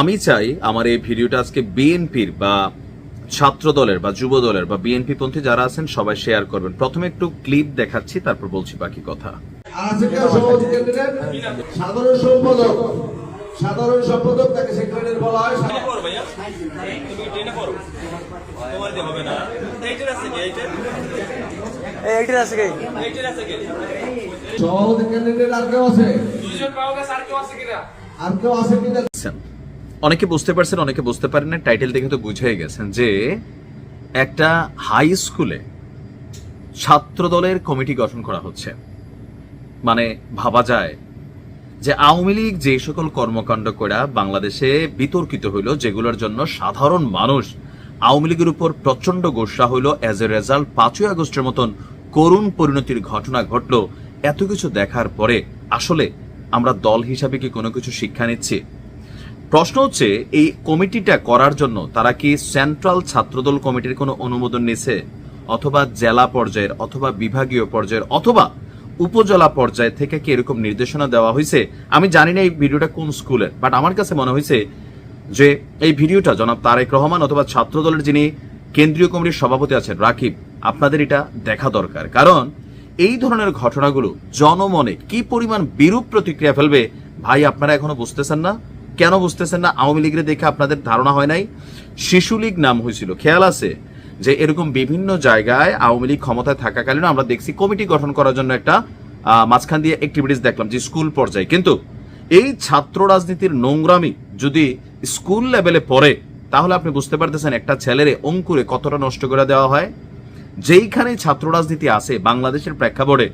আমি চাই আমার এই ভিডিওটা আজকে বিএনপির বা ছাত্র দলের বা যুব দলের বা বিএনপি পন্থী যারা আছেন সবাই শেয়ার করবেন। প্রথমে একটু ক্লিপ দেখাচ্ছি, তারপর বলছি বাকি কথা। সাধারণ সম্পাদক তাকে সেক্রেটারি বলা হয়। সভাপতি ক্যান্ডিডেট আর কেউ আছে? আর কেউ আছে কিনা? অনেকে বুঝতে পারছেন, অনেকে বুঝতে পারেন না। টাইটেল দেখে তো বুঝে গেছেন যে একটা হাই স্কুলে ছাত্র দলের কমিটি গঠন করা হচ্ছে। মানে ভাবা যায় যে আওয়ামী লীগ যে সকল কর্মকাণ্ড করা বাংলাদেশে বিতর্কিত হইল, যেগুলোর জন্য সাধারণ মানুষ আওয়ামী লীগের উপর প্রচন্ড গোসা হইল, এজ এ রেজাল্ট 5ই আগস্টের মতন করুণ পরিণতির ঘটনা ঘটলো। এত কিছু দেখার পরে আসলে আমরা দল হিসাবে কি কোনো কিছু শিক্ষা নিচ্ছি? প্রশ্ন হচ্ছে, এই কমিটিটা করার জন্য তারা কি সেন্ট্রাল ছাত্রদল কমিটির কোনো অনুমোদন নিছে, অথবা জেলা পর্যায়ের, অথবা বিভাগীয় পর্যায়ের, অথবা উপজেলা পর্যায় থেকে কি এরকম নির্দেশনা দেওয়া হয়েছে? আমি জানি না এই ভিডিওটা কোন স্কুলের, বাট আমার কাছে মনে হয়েছে যে এই ভিডিওটা জনাব তারেক রহমান অথবা ছাত্রদলের যিনি কেন্দ্রীয় কমিটির সভাপতি আছেন রাকিব, আপনাদের এটা দেখা দরকার। কারণ এই ধরনের ঘটনাগুলো জনমনে কি পরিমাণ বিরূপ প্রতিক্রিয়া ফেলবে ভাই, আপনারা এখনো বুঝতেছেন না। কেন বুঝতেছেন না? আওয়ামী লীগের দেখে আপনাদের ধারণা হয় নাই? শিশু লীগ নাম হয়েছিল, খেয়াল আছে যে এরকম বিভিন্ন জায়গায় আওয়ামী লীগ ক্ষমতায় থাকাকালীন আমরা দেখছি কমিটি গঠন করার জন্য একটা মাঝখান দিয়ে অ্যাক্টিভিটিস দেখলাম যে স্কুল পর্যায়ে। কিন্তু এই ছাত্র রাজনীতির নোংরামি যদি স্কুল লেভেলে পড়ে, তাহলে আপনি বুঝতে পারতেছেন একটা ছেলের অঙ্কুরে কতটা নষ্ট করে দেওয়া হয়। যেইখানে ছাত্র রাজনীতি আছে বাংলাদেশের প্রেক্ষাপটে,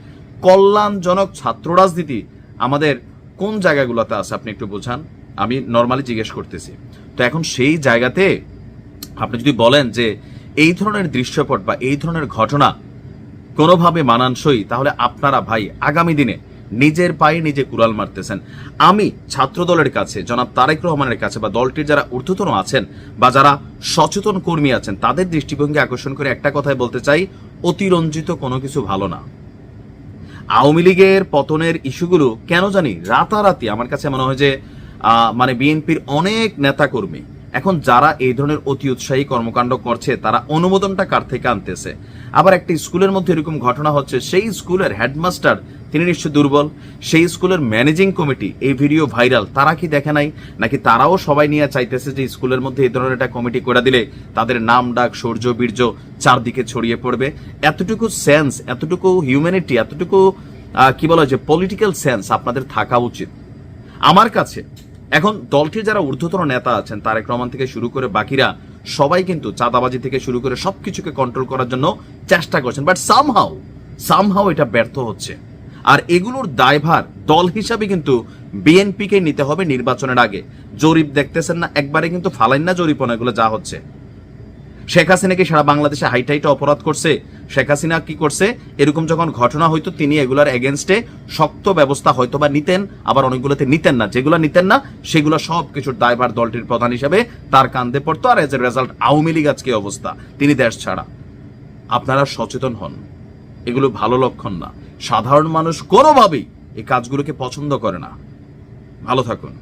কল্যাণজনক ছাত্র রাজনীতি আমাদের কোন জায়গাগুলোতে আছে আপনি একটু বোঝান। আমি নর্মালি জিজ্ঞেস করতেছি। তো এখন সেই জায়গাতে আপনি যদি বলেন যে এই ধরনের দৃশ্যপট বা এই ধরনের ঘটনা কোনোভাবে মানানসই, তাহলে আপনারা ভাই আগামী দিনে নিজের পায়ে নিজে কুড়াল মারতেছেন। আমি ছাত্র দলের কাছে, জনাব তারেক রহমানের কাছে বা দলটির যারা ঊর্ধ্বতন আছেন বা যারা সচেতন কর্মী আছেন, তাদের দৃষ্টিভঙ্গি আকর্ষণ করে একটা কথাই বলতে চাই, অতিরঞ্জিত কোনো কিছু ভালো না। আওয়ামী লীগের পতনের ইস্যুগুলো কেন জানি রাতারাতি আমার কাছে মনে হয় যে মানে বিএনপির অনেক নেতাকর্মী এখন যারা এই ধরনের অতি উৎসাহী কর্মকাণ্ড করছে, তারা অনুমোদনটা কার থেকে আনতেছে? আবার একটা স্কুলের মধ্যে এরকম ঘটনা হচ্ছে, সেই স্কুলের হেডমাস্টার তিনি নিশ্চয় দুর্বল, সেই স্কুলের ম্যানেজিং কমিটি এই ভিডিও ভাইরাল, তারা কি দেখে নাই? নাকি তারাও সবাই নিয়ে চাইতেছে যে স্কুলের মধ্যে এই ধরনের একটা কমিটি করে দিলে তাদের নাম ডাক শৌর্য বীর্য চারদিকে ছড়িয়ে পড়বে? এতটুকু সেন্স, এতটুকু হিউম্যানিটি, এতটুকু কি বলা হয় যে পলিটিক্যাল সেন্স আপনাদের থাকা উচিত আমার কাছে। এখন দলটির যারা ঊর্ধ্বতন নেতা আছেন, তারেক রহমান থেকে শুরু করে বাকিরা সবাই কিন্তু চাঁদাবাজি থেকে শুরু করে সবকিছুকে কন্ট্রোল করার জন্য চেষ্টা করছেন, বাট সামহাও এটা ব্যর্থ হচ্ছে। আর এগুলোর দায়ভার দল হিসাবে কিন্তু বিএনপিকে নিতে হবে নির্বাচনের আগে। জরিপ দেখতেছেন না, একবারে কিন্তু ফালাইন না জরিপনা এগুলো যা হচ্ছে। শেখ হাসিনা কি সারা বাংলাদেশে হাইটাইটা অপরাধ করছে? শেখ হাসিনা কি করছে? এরকম যখন ঘটনা হইতো তিনি এগুলার এগেনস্টে শক্ত ব্যবস্থা হয়তো বা নিতেন, আবার অনেকগুলোতে নিতেন না। যেগুলো নিতেন না সেগুলো সব কিছুর দায়ভার দলটির প্রধান হিসেবে তার কাঁধে পড়তো। আর as a result Awami League আজকে অবস্থা, তিনি দেশ ছাড়া। আপনারা সচেতন হন, এগুলো ভালো লক্ষণ না। সাধারণ মানুষ কোনোভাবেই এই কাজগুলোকে পছন্দ করে না। ভালো থাকুন।